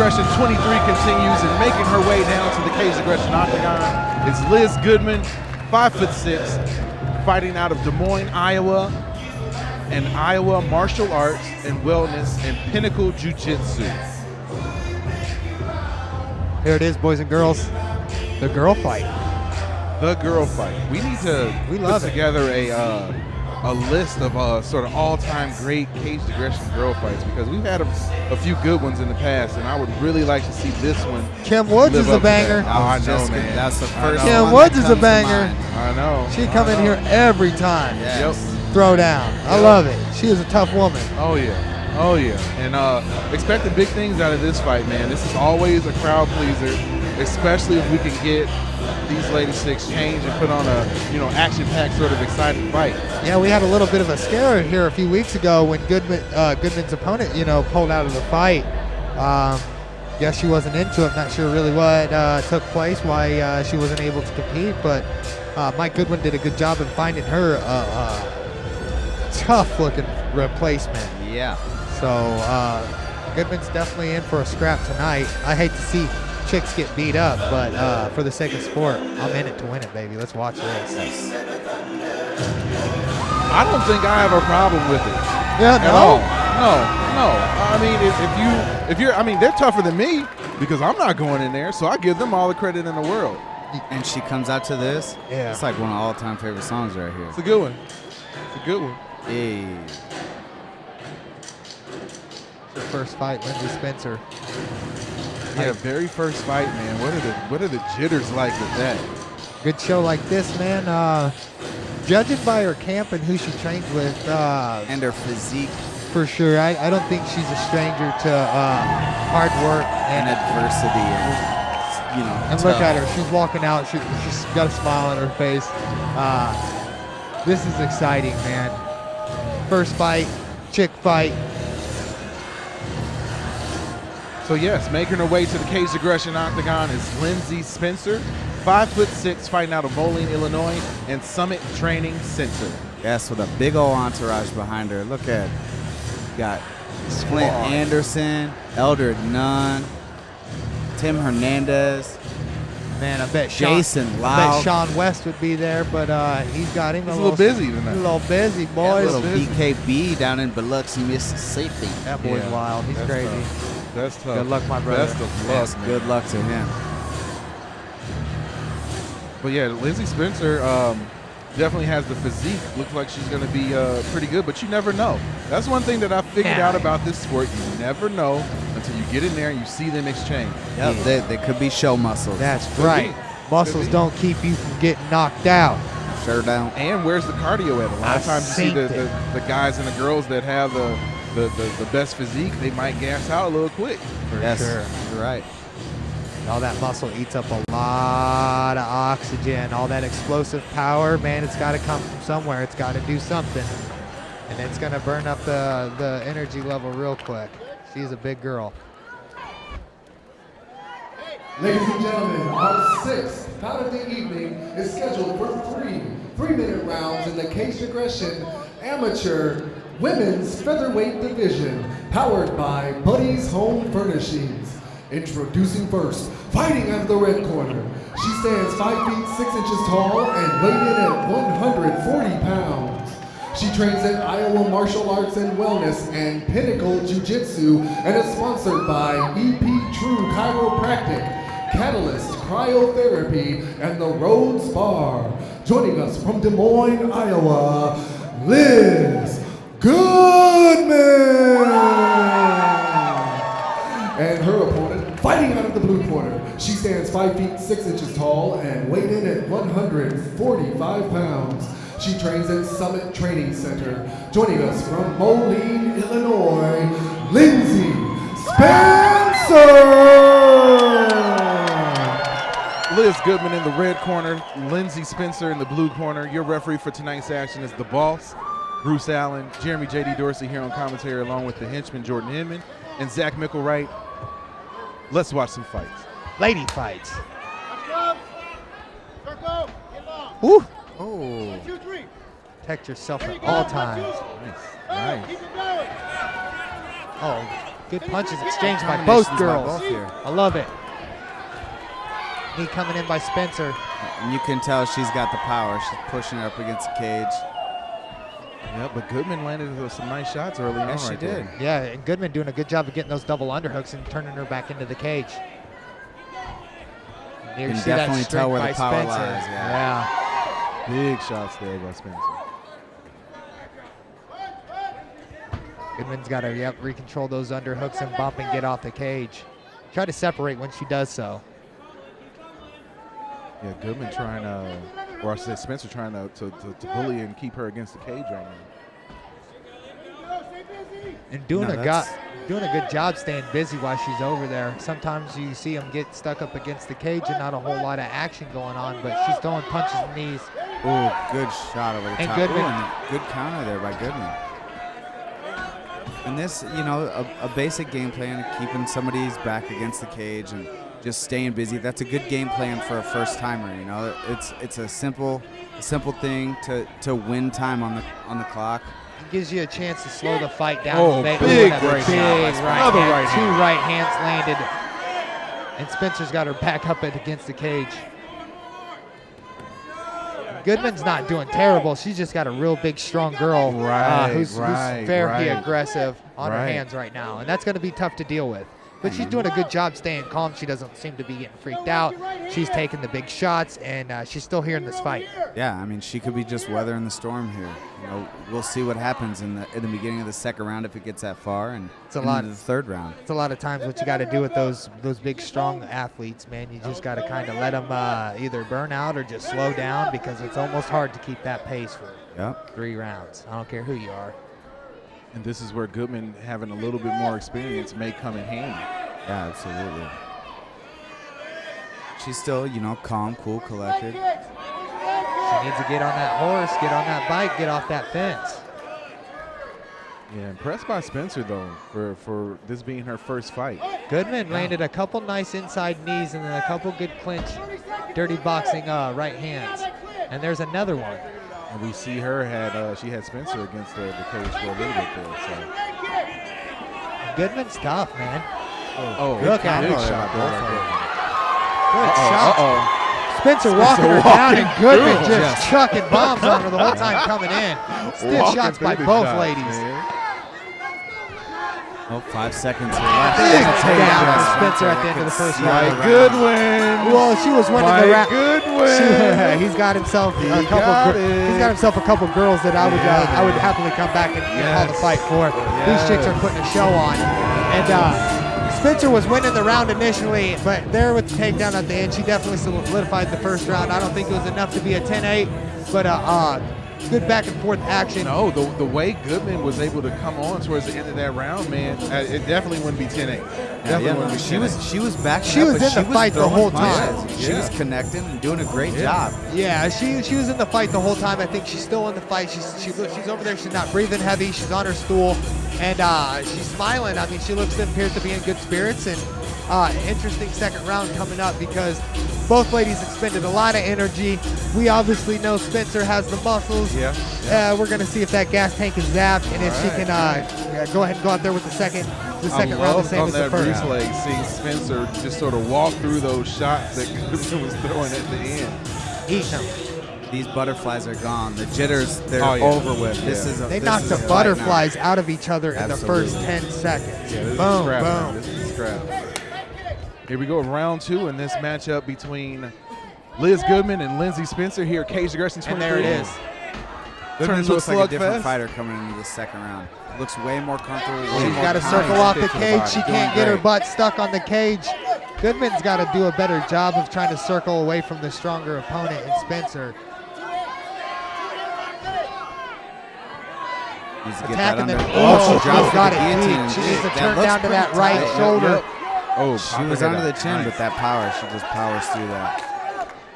Aggression 23 continues, and making her way down to the Cage Aggression Octagon is Liz Goodman, 5'6", fighting out of Des Moines, Iowa, and Iowa Martial Arts and Wellness and Pinnacle Jiu-Jitsu. Here it is, boys and girls. The girl fight. The girl fight. We need to put together a list of sort of all-time great caged aggression girl fights, because we've had a few good ones in the past, and I would really like to see this one. Kim Woods is a banger. Oh, I know, man. That's the first Kim one Woods that is a comes to banger. mind. I know. She come in here every time. Yes. Throw down. I love it. She is a tough woman. Oh yeah. Oh yeah. And expecting big things out of this fight, man. This is always a crowd pleaser, especially if we can get these ladies to exchange and put on a action-packed sort of exciting fight. Yeah, we had a little bit of a scare here a few weeks ago when Goodman's opponent, pulled out of the fight. Guess she wasn't into it. Not sure really what took place, why she wasn't able to compete. But Mike Goodwin did a good job in finding her tough-looking replacement. Yeah. So Goodman's definitely in for a scrap tonight. I hate to see chicks get beat up, but for the sake of sport, I'm in it to win it, baby. Let's watch this. I don't think I have a problem with it. Yeah, at all. No. I mean, if you're, they're tougher than me because I'm not going in there, so I give them all the credit in the world. And she comes out to this. Yeah. It's like one of all-time favorite songs right here. It's a good one. It's a good one. Hey. The first fight, Lindsey Spencer. Yeah, very first fight, man. What are the jitters like with that? Good show like this, man. Judging by her camp and who she trains with, And her physique. For sure. I don't think she's a stranger to hard work and adversity. And look at her. She's walking out. She's got a smile on her face. This is exciting, man. First fight, chick fight. So yes, making her way to the Cage Aggression Octagon is Lindsey Spencer, 5'6", fighting out of Moline, Illinois, and Summit Training Center. Yes, with a big old entourage behind her. Look at it. Got Clint Anderson, Elder Nunn, Tim Hernandez. Man, I bet Jason Lau. I bet Sean West would be there, but he's got him a little busy tonight. A little busy, boys. Yeah, a little BKB down in Biloxi, Mississippi. That boy's wild. He's crazy. Tough. That's tough. Good luck, my brother. Best of luck. Yes, good luck to him. But yeah, Lindsey Spencer definitely has the physique. Looks like she's going to be pretty good, but you never know. That's one thing that I figured out about this sport. You never know until you get in there and you see them exchange. Yep, they could be show muscles. That's right. Muscles don't keep you from getting knocked out. Sure don't. And where's the cardio at? A lot of times you see the guys and the girls that have the best physique, they might gas out a little quick. Yes, sure. You're right. All that muscle eats up a lot of oxygen. All that explosive power, man, it's got to come from somewhere. It's got to do something. And it's going to burn up the energy level real quick. She's a big girl. Ladies and gentlemen, our sixth bout of the evening is scheduled for three-minute rounds in the Cage Aggression Amateur Women's Featherweight Division, powered by Buddy's Home Furnishings. Introducing first, fighting out of the red corner. She stands 5 feet 6 inches tall and weighed in at 140 pounds. She trains at Iowa Martial Arts and Wellness and Pinnacle Jiu-Jitsu and is sponsored by EP True Chiropractic, Catalyst Cryotherapy, and the Rhodes Bar. Joining us from Des Moines, Iowa, Liz Goodman! And her opponent, fighting out of the blue corner. She stands 5 feet 6 inches tall and weighed in at 145 pounds. She trains at Summit Training Center. Joining us from Moline, Illinois, Lindsey Spencer! Liz Goodman in the red corner, Lindsey Spencer in the blue corner. Your referee for tonight's action is the boss, Bruce Allen, Jeremy J.D. Dorsey here on commentary, along with the henchman Jordan Hinman and Zach Mickelwright. Let's watch some fights. Lady fights. Woo! Oh. Protect yourself at all times. Nice. Oh, Good punches exchanged by both Combinations by girls. both here. I love it. Knee coming in by Spencer. And you can tell she's got the power. She's pushing her up against the cage. Yeah, but Goodman landed with some nice shots early on. Yes, she right did. there. Yeah, and Goodman doing a good job of getting those double underhooks and turning her back into the cage. You can see that definitely tell strength where the by power Spencer. lies, Yeah. Big shots there by Spencer. Goodman's got to recontrol those underhooks and bump and get off the cage. Try to separate when she does so. Yeah, Goodman trying to, or I should say Spencer trying to bully and keep her against the cage right now. And doing a good job staying busy while she's over there. Sometimes you see them get stuck up against the cage and not a whole lot of action going on, but she's throwing punches and knees. Ooh, good shot over the And top. Goodman. Ooh, and good counter there by Goodman. And this, you know, a basic game plan, keeping somebody's back against the cage and just staying busy. That's a good game plan for a first timer. You know, it's a simple thing to win time on the clock. It gives you a chance to slow the fight down. Oh, and make big another right big hand. right Another hand. right Two hand. right hands landed, and Spencer's got her back up against the cage. Goodman's not doing terrible. She's just got a real big, strong girl who's very aggressive on her hands right now, and that's going to be tough to deal with. But she's doing a good job staying calm. She doesn't seem to be getting freaked out. She's taking the big shots, and she's still here in this fight. Yeah, I mean, she could be just weathering the storm here. You know, we'll see what happens in the beginning of the second round if it gets that far, and into the third round. It's a lot of times what you got to do with those big, strong athletes, man. You just got to kind of let them either burn out or just slow down, because it's almost hard to keep that pace for 3 rounds. I don't care who you are. And this is where Goodman having a little bit more experience may come in handy. Yeah, absolutely. She's still, you know, calm, cool, collected. She needs to get on that horse, get on that bike, get off that fence. Yeah, impressed by Spencer, though, for this being her first fight. Goodman landed a couple nice inside knees and then a couple good clinch, dirty boxing right hands. And there's another one. And we see her she had Spencer against the cage for a little bit there. So. Goodman's tough, man. Look at big her. shot there. Good shot. Spencer walking her down, and Goodman just chucking bombs on her the whole time coming in. Stiff shots by both ladies. Man. Oh, 5 seconds left. Big down for Spencer at the end of the first round. Goodwin. Well, she was winning the round. Goodwin. He's got himself a couple. He's got himself a couple girls that I would happily come back and call the fight for. These chicks are putting a show on, and Spencer was winning the round initially, but there with the takedown at the end, she definitely solidified the first round. I don't think it was enough to be a 10-8, but good back and forth action. No, the way Goodman was able to come on towards the end of that round, man, it definitely wouldn't be 10-8. Definitely wouldn't be 10-8. She was back. She was in the fight the whole time. She was connecting and doing a great job. Yeah, she was in the fight the whole time. I think she's still in the fight. She's over there. She's not breathing heavy. She's on her stool, and she's smiling. I mean, she appears to be in good spirits. And interesting second round coming up because both ladies expended a lot of energy. We obviously know Spencer has the muscles. We're going to see if that gas tank is zapped and if she can go ahead and go out there with the second round the same as the first. On that replay, seeing Spencer just sort of walk through those shots that Goodman was throwing at the end. Eat them. These butterflies are gone. The jitters, they're over with. They knocked the butterflies out of each other in the first 10 seconds. Yeah, this boom, is scrap, boom. man. This is scrap. Here we go, round 2 in this matchup between Liz Goodman and Lindsey Spencer here at Cage Aggression 23. And there it is. Goodman Turns looks to a like a different slugfest. fighter coming into the second round. Looks way more comfortable. She's got to circle off the cage. She can't get her butt stuck on the cage. Goodman's got to do a better job of trying to circle away from the stronger opponent in Spencer. Attacking the she drops got the it guillotine. deep. She needs to That turn looks down to pretty that right tight. shoulder. She was under the chin, but that power, she just powers through that.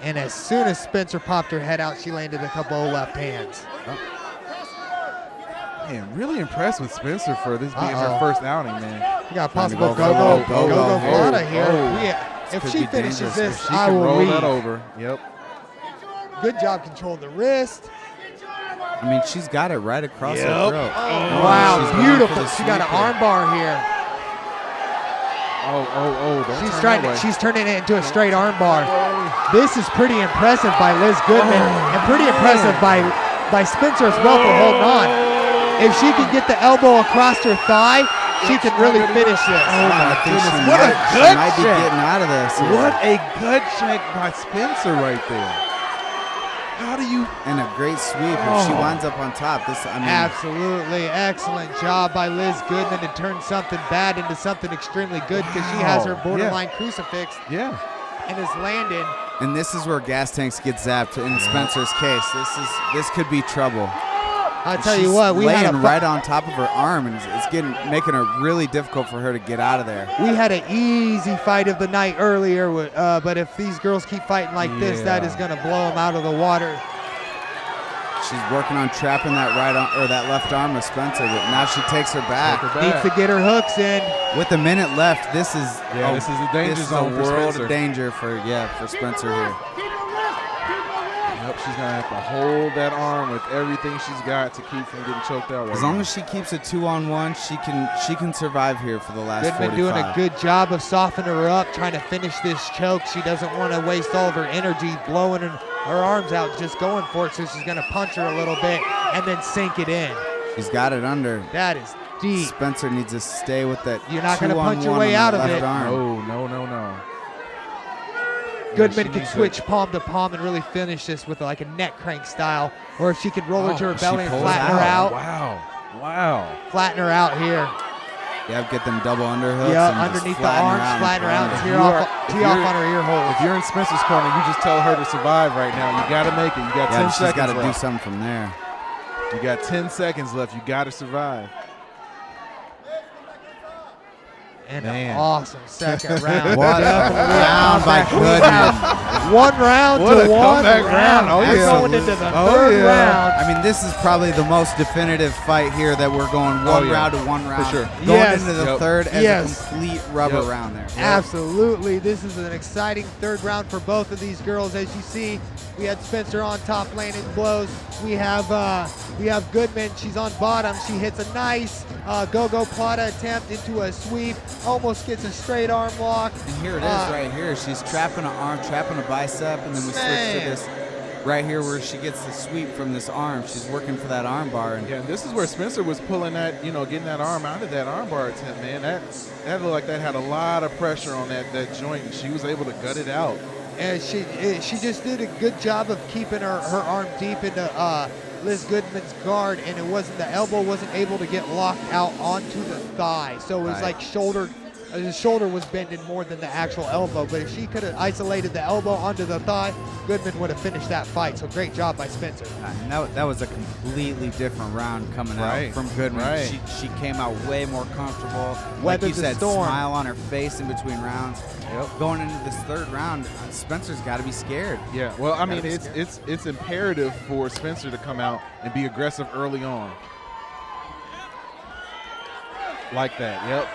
And as soon as Spencer popped her head out, she landed a couple of left hands. Man, really impressed with Spencer for this being her first outing, man. We got a possible go Florida here. If could she be finishes dangerous. this, She I can will roll leave. that over. Yep. Good job controlling the wrist. I mean, she's got it right across her throat. Wow, she's going beautiful. for the She got an sweep there. arm bar here. She's turning it into a straight arm bar. This is pretty impressive by Liz Goodman and pretty impressive by Spencer as well for holding on. If she can get the elbow across her thigh, she can really finish this. Oh my goodness! She What a gut might be check! getting out of this. What a gut check by Spencer right there. How do you? And a great sweep. If she winds up on top, Absolutely excellent job by Liz Goodman to turn something bad into something extremely good because she has her borderline crucifix. Yeah. And is landing. And this is where gas tanks get zapped in Spencer's case. This could be trouble. I'll tell you what, we had right on top of her arm, and it's making it really difficult for her to get out of there. We had an easy fight of the night earlier, but if these girls keep fighting like this, that is going to blow them out of the water. She's working on trapping that that left arm of Spencer, but now she takes her back. Needs to get her hooks in. With a minute left, this is a danger zone for world Spencer. of danger for Spencer here. Yep, she's gonna have to hold that arm with everything she's got to keep from getting choked out. As long as she keeps it 2-on-1, she can survive here for the last 45. Goodman doing a good job of softening her up, trying to finish this choke. She doesn't want to waste all of her energy blowing her arms out, just going for it. So she's gonna punch her a little bit and then sink it in. She's got it under. That is deep. Spencer needs to stay with that. You're not gonna punch your way out of it. No. Goodman can switch palm to palm and really finish this with like a neck crank style, or if she can roll her to her belly and flatten her out. Wow. Flatten her out here. Yeah, get them double underhooks. Yeah, and underneath the arms, flatten her out, tee off on her ear hole. If you're in Spencer's corner, you just tell her to survive right now. You got to make it. You got 10 seconds she's got to left. do something from there. You got 10 seconds left. You got to survive. And an awesome second round. What a round by Goodman. 1 round What to a 1 comeback round. round. We're going into the third round. I mean, this is probably the most definitive fight here that we're going one round to 1 round. For sure. Going into the third as a complete rubber Yep. round there. Absolutely. This is an exciting third round for both of these girls. As you see, we had Spencer on top landing blows. We have Goodman. She's on bottom. She hits a nice go-go plata attempt into a sweep. Almost gets a straight arm lock. And here it is right here. She's trapping an arm, trapping a bicep, and then we switch to this right here where she gets the sweep from this arm. She's working for that arm bar. And yeah, this is where Spencer was pulling that, getting that arm out of that arm bar attempt, man. That looked like that had a lot of pressure on that joint, and she was able to gut it out. And she just did a good job of keeping her arm deep into Liz Goodman's guard, and the elbow wasn't able to get locked out onto the thigh. So it was like the shoulder was bending more than the actual elbow. But if she could have isolated the elbow onto the thigh, Goodman would have finished that fight. So great job by Spencer. And that was a completely different round coming out from Goodman. Right. She came out way more comfortable. Weathered like you the said, storm. smile on her face in between rounds. Yep. Going into this third round, Spencer's got to be scared. Yeah, well, I mean, it's imperative for Spencer to come out and be aggressive early on. Like that, yep.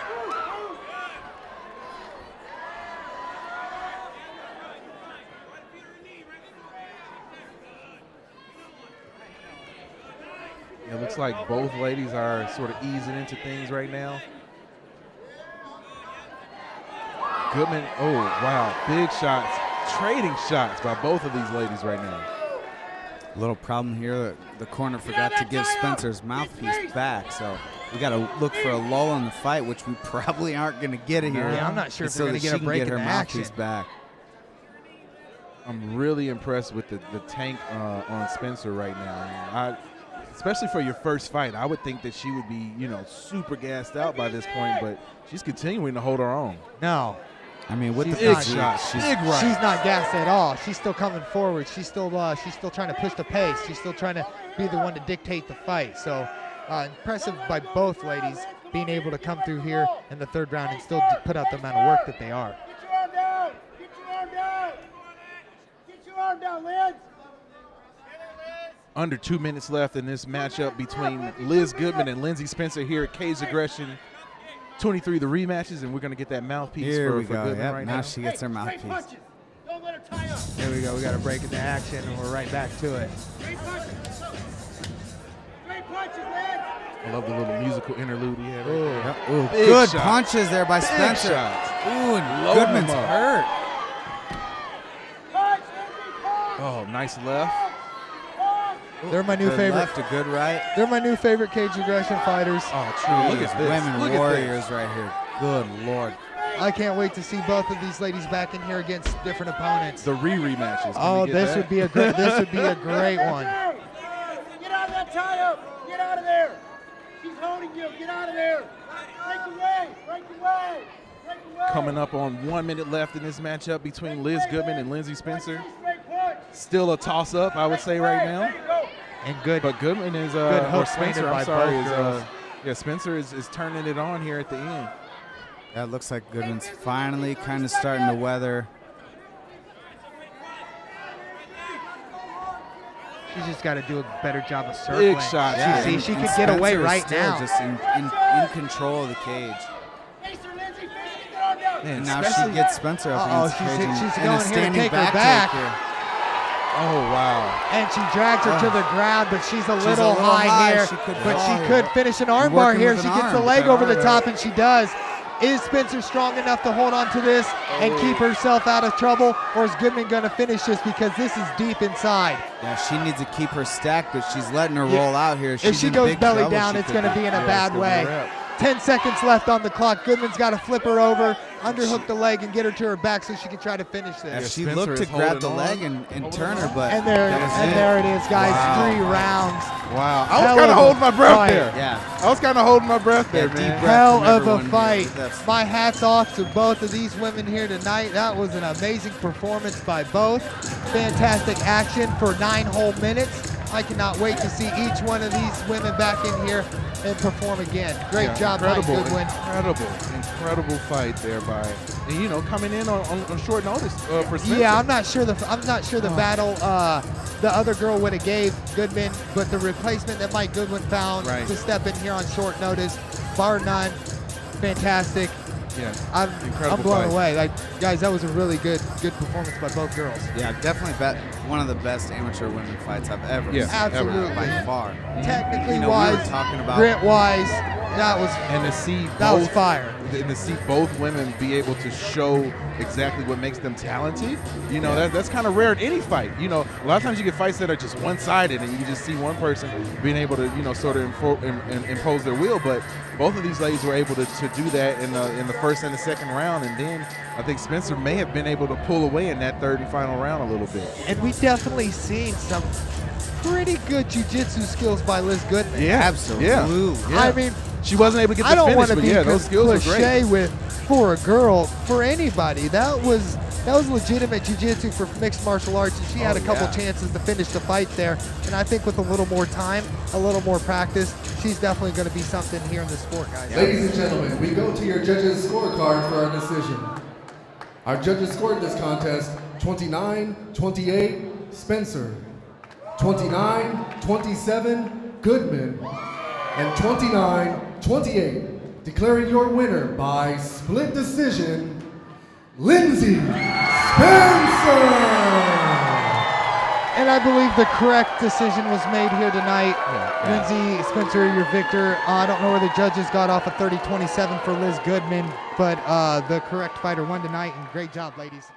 It looks like both ladies are sort of easing into things right now. Goodman, oh, wow, big shots, trading shots by both of these ladies right now. Little problem here, the corner forgot to give Spencer's mouthpiece back, so we got to look for a lull in the fight, which we probably aren't going to get it here. Yeah, I'm not sure if they're going to get a break in her the mouthpiece action. back. I'm really impressed with the tank on Spencer right now. Especially for your first fight, I would think that she would be, super gassed out by this point, but she's continuing to hold her own. No. I mean, with She's the big not- shots, She's not gassed at all. She's still coming forward. She's still trying to push the pace. She's still trying to be the one to dictate the fight. So impressive by both ladies being able to come through here in the third round and still put out the amount of work that they are. Get your arm down. Get your arm down. Get your arm down, Liz. Under 2 minutes left in this matchup between Liz Goodman and Lindsey Spencer here at Cage Aggression 23, the rematches, and we're going to get that mouthpiece for Goodman right now. Now she gets her mouthpiece. Don't let her tie up. There we go. We got a break in the action, and we're right back to it. Straight punches. Straight punches, Liz. I love the little musical interlude he had right there. Ooh, Big good shot. punches there by Big Spencer. shots. Ooh, and Load Goodman's him up. hurt. Punch, Lindsey, punch. Oh, nice left. They're my new Good favorite. left, a good right. They're my new favorite cage aggression fighters. Oh, true. Look These at this. women Look at warriors this. right here. Good Lord. I can't wait to see both of these ladies back in here against different opponents. The rematches. Oh, this would be a great. This would be a great one. Get out of that tie-up. Get out of there. She's holding you. Get out of there. Break away. Break away. Break away. Coming up on 1 minute left in this matchup between Liz Goodman and Lindsey Spencer. Straight punch. Still a toss-up, I would say, right now. There you go. And good. But Goodman is, Good or hook Spencer, landed by I'm sorry, both is, girls. yeah, Spencer is turning it on here at the end. Yeah, it looks like Goodman's finally kind of starting to weather. She's just got to do a better job of circling. Big shot. Yeah, see, and- she and could get away Spencer is right still now. just in control of the cage. Face her, Lindsey. Face her. Get on down. Man, And now especially- she gets Spencer up Uh-oh, against the she's cage hit- and, she's and going a here to standing take her back back. take here. Oh, wow. And she drags her to the ground, but she's a little little high high. here. She could But fall she here. could finish an armbar working here. with She an gets the arm, leg with that over the arm. top, and she does. Is Spencer strong enough to hold on to this and keep herself out of trouble, or is Goodman going to finish this because this is deep inside? Yeah, she needs to keep her stack, but she's letting her Yeah. roll out here. If She's she in goes big belly trouble. down, She it's could going to be in a bad it's gonna way. be a wrap. 10 seconds left on the clock. Goodman's got to flip her over, underhook the leg, and get her to her back so she can try to finish Yeah, this. she Spencer looked to is grab the holding leg on. and turn her, but And there, that was and it. there it is, guys. Wow. 3 rounds. Wow. I was Hell kind of of a holding my breath fight. there. Yeah. I was kind of holding my breath there, deep man. breath. Hell from of a everyone here. fight. That's- My hat's off to both of these women here tonight. That was an amazing performance by both. Fantastic action for 9 whole minutes. I cannot wait to see each one of these women back in here and perform again. Great Yeah, job by incredible, Goodwin. incredible fight there by, and, you know, coming in on short notice for Spencer. Yeah, I'm not sure the battle the other girl would have gave Goodman, but the replacement that Mike Goodwin found Right. to step in here on short notice, bar none, fantastic. Yeah, I'm incredible blown fight. away. Like, guys, that was a really good performance by both girls. Yeah, definitely one of the best amateur women fights I've ever Yeah, seen. absolutely. By far. Technically You know, we wise, were talking about grit wise, that was And to see that was both, fire. and to see both women be able to show exactly what makes them talented, you know, that's kind of rare in any fight. You know, a lot of times you get fights that are just one-sided, and you just see one person being able to, you know, sort of impose their will. But both of these ladies were able to do that in the first and the second round, and then I think Spencer may have been able to pull away in that third and final round a little bit. And we definitely seen some pretty good jiu-jitsu skills by Liz Goodman. Yeah, Absolutely. Yeah. I mean, She wasn't able to get I the don't finish, want to but be yeah, those skills were cliche great. for a girl, for anybody. That was legitimate jiu-jitsu for mixed martial arts, and she had a couple chances to finish the fight there. And I think with a little more time, a little more practice, she's definitely going to be something here in the sport, guys. Ladies and gentlemen, we go to your judges' scorecard for our decision. Our judges scored this contest 29-28 Spencer, 29-27 Goodman, and 29-28, declaring your winner by split decision, Lindsey Spencer! And I believe the correct decision was made here tonight. Lindsey Spencer, your victor. I don't know where the judges got off of 30-27 for Liz Goodman, but the correct fighter won tonight, and great job, ladies.